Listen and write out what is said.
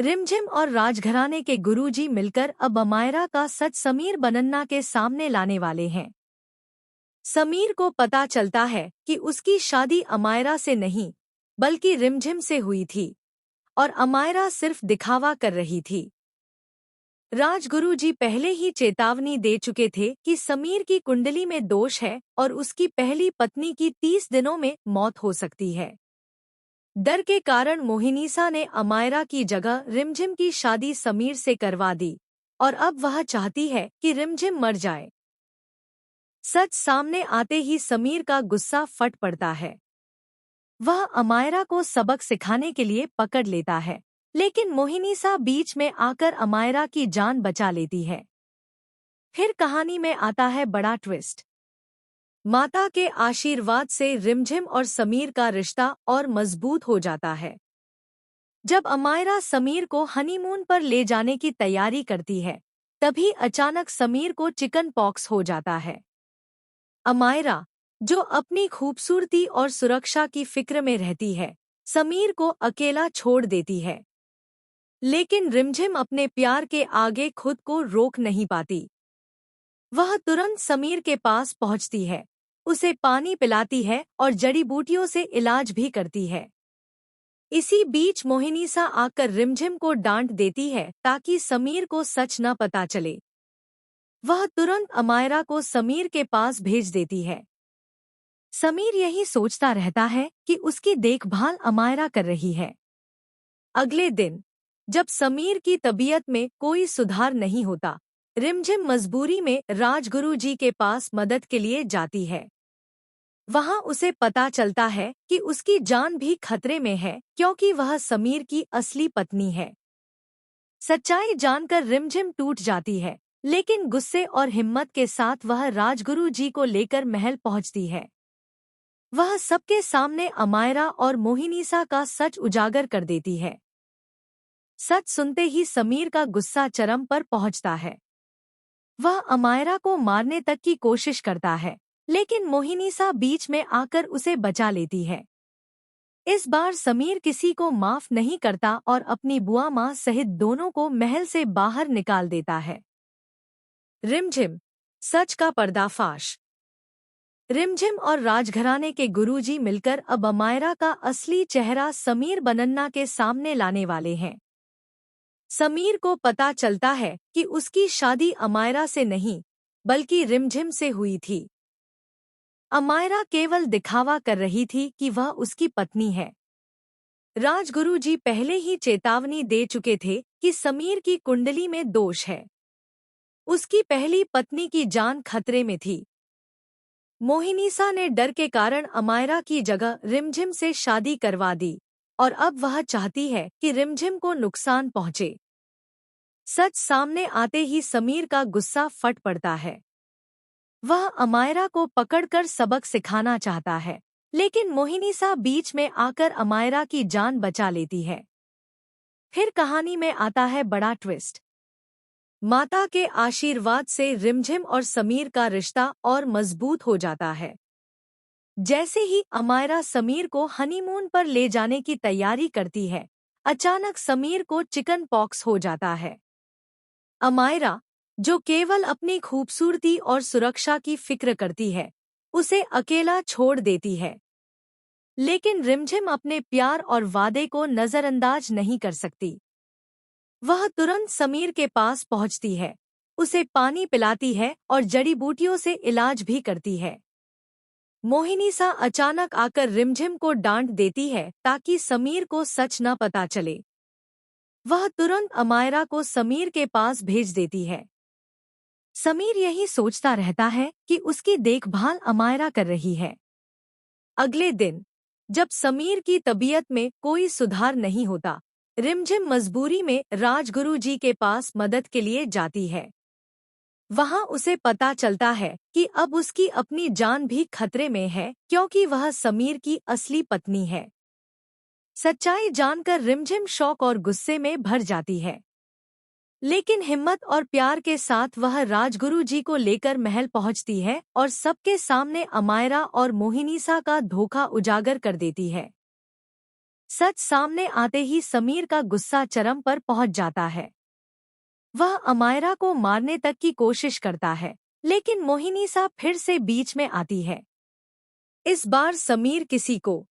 रिमझिम और राजघराने के गुरुजी मिलकर अब अमायरा का सच समीर बनन्ना के सामने लाने वाले हैं। समीर को पता चलता है कि उसकी शादी अमायरा से नहीं बल्कि रिमझिम से हुई थी और अमायरा सिर्फ दिखावा कर रही थी। राजगुरुजी पहले ही चेतावनी दे चुके थे कि समीर की कुंडली में दोष है और उसकी पहली पत्नी की 30 दिनों में मौत हो सकती है। डर के कारण मोहिनीसा ने अमायरा की जगह रिमझिम की शादी समीर से करवा दी और अब वह चाहती है कि रिमझिम मर जाए। सच सामने आते ही समीर का गुस्सा फट पड़ता है। वह अमायरा को सबक सिखाने के लिए पकड़ लेता है, लेकिन मोहिनीसा बीच में आकर अमायरा की जान बचा लेती है। फिर कहानी में आता है बड़ा ट्विस्ट। माता के आशीर्वाद से रिमझिम और समीर का रिश्ता और मजबूत हो जाता है। जब अमायरा समीर को हनीमून पर ले जाने की तैयारी करती है, तभी अचानक समीर को चिकन पॉक्स हो जाता है। अमायरा, जो अपनी खूबसूरती और सुरक्षा की फिक्र में रहती है, समीर को अकेला छोड़ देती है। लेकिन रिमझिम अपने प्यार के आगे खुद को रोक नहीं पाती। वह तुरंत समीर के पास पहुंचती है, उसे पानी पिलाती है और जड़ी बूटियों से इलाज भी करती है। इसी बीच मोहिनीसा आकर रिमझिम को डांट देती है ताकि समीर को सच न पता चले। वह तुरंत अमायरा को समीर के पास भेज देती है। समीर यही सोचता रहता है कि उसकी देखभाल अमायरा कर रही है। अगले दिन, जब समीर की तबीयत में कोई सुधार नहीं होता, रिमझिम मजबूरी में राजगुरुजी के पास मदद के लिए जाती है। वहां उसे पता चलता है कि उसकी जान भी खतरे में है क्योंकि वह समीर की असली पत्नी है। सच्चाई जानकर रिमझिम टूट जाती है, लेकिन गुस्से और हिम्मत के साथ वह राजगुरुजी को लेकर महल पहुंचती है। वह सबके सामने अमायरा और मोहिनीसा का सच उजागर कर देती है। सच सुनते ही समीर का गुस्सा चरम पर पहुंचता है। वह अमायरा को मारने तक की कोशिश करता है, लेकिन मोहिनीसा बीच में आकर उसे बचा लेती है। इस बार समीर किसी को माफ नहीं करता और अपनी बुआ माँ सहित दोनों को महल से बाहर निकाल देता है। रिमझिम, सच का पर्दाफाश। रिमझिम और राजघराने के गुरुजी मिलकर अब अमायरा का असली चेहरा समीर बनन्ना के सामने लाने वाले हैं। समीर को पता चलता है कि उसकी शादी अमायरा से नहीं बल्कि रिमझिम से हुई थी। अमायरा केवल दिखावा कर रही थी कि वह उसकी पत्नी है। राजगुरुजी पहले ही चेतावनी दे चुके थे कि समीर की कुंडली में दोष है। उसकी पहली पत्नी की जान खतरे में थी। मोहिनीसा ने डर के कारण अमायरा की जगह रिमझिम से शादी करवा दी और अब वह चाहती है कि रिमझिम को नुकसान पहुंचे। सच सामने आते ही समीर का गुस्सा फट पड़ता है। वह अमायरा को पकड़कर सबक सिखाना चाहता है, लेकिन मोहिनीसा बीच में आकर अमायरा की जान बचा लेती है। फिर कहानी में आता है बड़ा ट्विस्ट। माता के आशीर्वाद से रिमझिम और समीर का रिश्ता और मजबूत हो जाता है। जैसे ही अमायरा समीर को हनीमून पर ले जाने की तैयारी करती है, अचानक समीर को चिकन पॉक्स हो जाता है। अमायरा, जो केवल अपनी खूबसूरती और सुरक्षा की फिक्र करती है, उसे अकेला छोड़ देती है। लेकिन रिमझिम अपने प्यार और वादे को नजरअंदाज नहीं कर सकती। वह तुरंत समीर के पास पहुंचती है, उसे पानी पिलाती है और जड़ी बूटियों से इलाज भी करती है। मोहिनीसा अचानक आकर रिमझिम को डांट देती है ताकि समीर को सच न पता चले। वह तुरंत अमायरा को समीर के पास भेज देती है। समीर यही सोचता रहता है कि उसकी देखभाल अमायरा कर रही है। अगले दिन, जब समीर की तबीयत में कोई सुधार नहीं होता, रिमझिम मजबूरी में राजगुरुजी के पास मदद के लिए जाती है। वहां उसे पता चलता है कि अब उसकी अपनी जान भी खतरे में है क्योंकि वह समीर की असली पत्नी है। सच्चाई जानकर रिमझिम शौक और गुस्से में भर जाती है, लेकिन हिम्मत और प्यार के साथ वह राजगुरुजी को लेकर महल पहुंचती है और सबके सामने अमायरा और मोहिनीसा का धोखा उजागर कर देती है। सच सामने आते ही समीर का गुस्सा चरम पर पहुंच जाता है। वह अमायरा को मारने तक की कोशिश करता है, लेकिन मोहिनीसा फिर से बीच में आती है। इस बार समीर किसी को